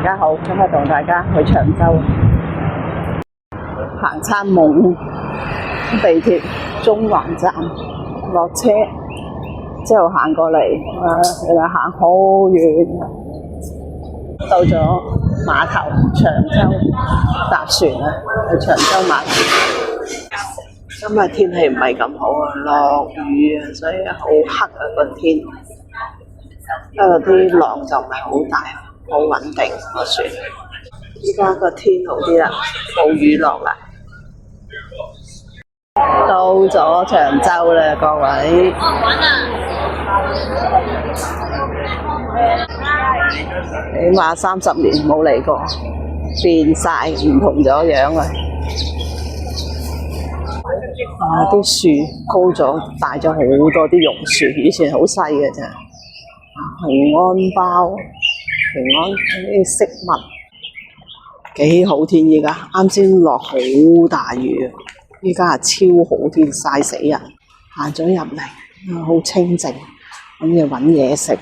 家好，今日同大家去長洲行餐夢，地鐵中環站落車之後行過嚟，原來行好遠，到咗碼頭長洲搭船啊，去長洲碼頭。今日天氣唔係咁好啊，落雨啊，所以好黑啊個天。不過啲浪就唔係好大，好穩定個船。依家個天好啲啦，冇雨落啦。到咗長洲啦，各位。起碼30年冇嚟過，變晒唔同咗樣啊！啲樹高咗，大咗好多啲榕樹，以前好細嘅啫。平安包、平安啲飾物幾好天，依家啱先落好大雨，依家係超好天，曬死人。行咗入嚟，好清靜，咁要揾嘢食，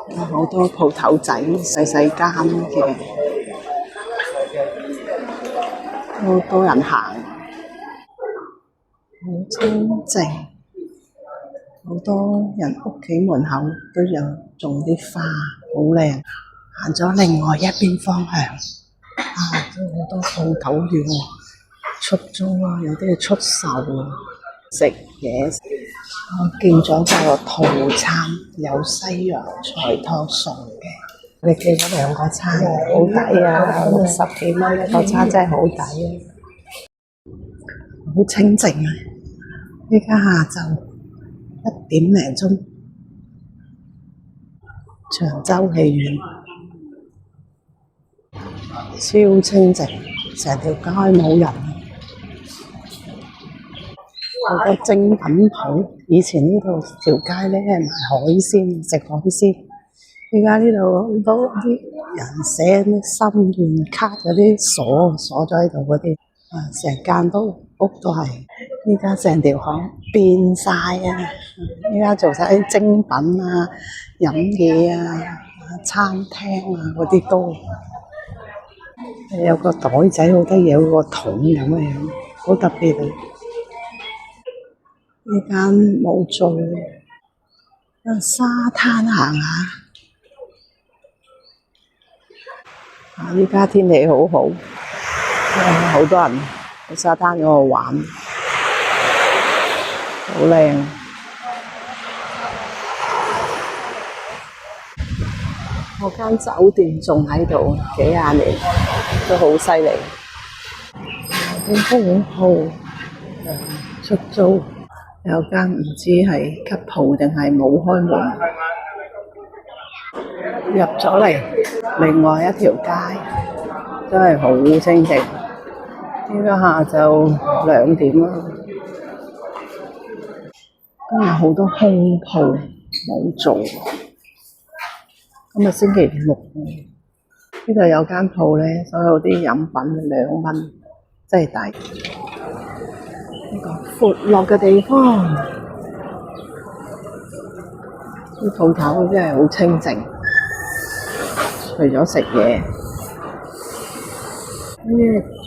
有好多鋪頭仔細細間嘅，好多人行，好清靜。好多人屋企門口都有種啲花，好靚。行咗另外一邊方向，都好多鋪頭要出租啊，有啲係出售啊，食嘢。我見咗個套餐，有西洋菜湯送嘅。你記咗2個餐，好抵啊！60幾蚊一個餐真係好抵啊！好清靜啊！依家下晝1點零鐘，長洲戲院超清靜，成條街冇人。好多精品鋪，以前呢度條街咧係賣海鮮，食海鮮。依家呢度好多啲人寫咩心願卡嗰啲鎖咗喺度嗰啲，成間屋都係。依家成條巷變晒啊！依家做晒啲精品啊、飲嘢啊、餐廳啊嗰啲都有個袋仔好得意，有個桶咁嘅樣，好特別啊！呢間冇做，沙灘行下。依家天氣好好，好多人去沙灘嗰度玩，好靚。我間酒店仲喺度，幾廿年都好犀利。啲好出租。有間唔知係吉鋪定係冇開門，入咗嚟另外一條街，真係好清靜。依家下晝2點啦，今日好多空鋪冇做。今日星期6，呢度有間鋪咧，所有啲飲品2蚊，真係抵。一個闊落嘅地方，啲鋪頭真係好清靜，除咗食嘢，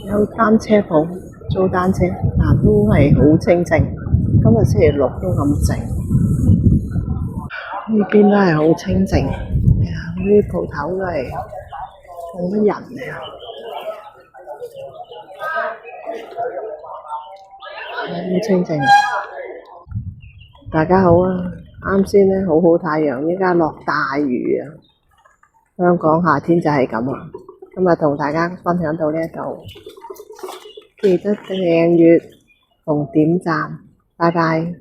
有單車鋪租單車，但都係好清靜。今日星期6都咁靜，呢邊都係好清靜。呢啲鋪頭都係冇乜人啊。好清靜，大家好啊！啱先咧好好太陽，依家落大雨啊！香港夏天就係咁啊！今日同大家分享到呢一度，記得訂閱同點讚，拜拜！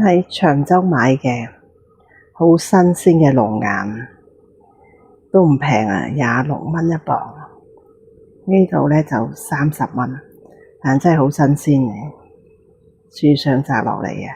喺長洲買嘅好新鮮嘅龍眼，都唔平啊，26蚊一磅。呢度咧就30蚊。但真係好新鮮嘅，樹上摘落嚟嘅。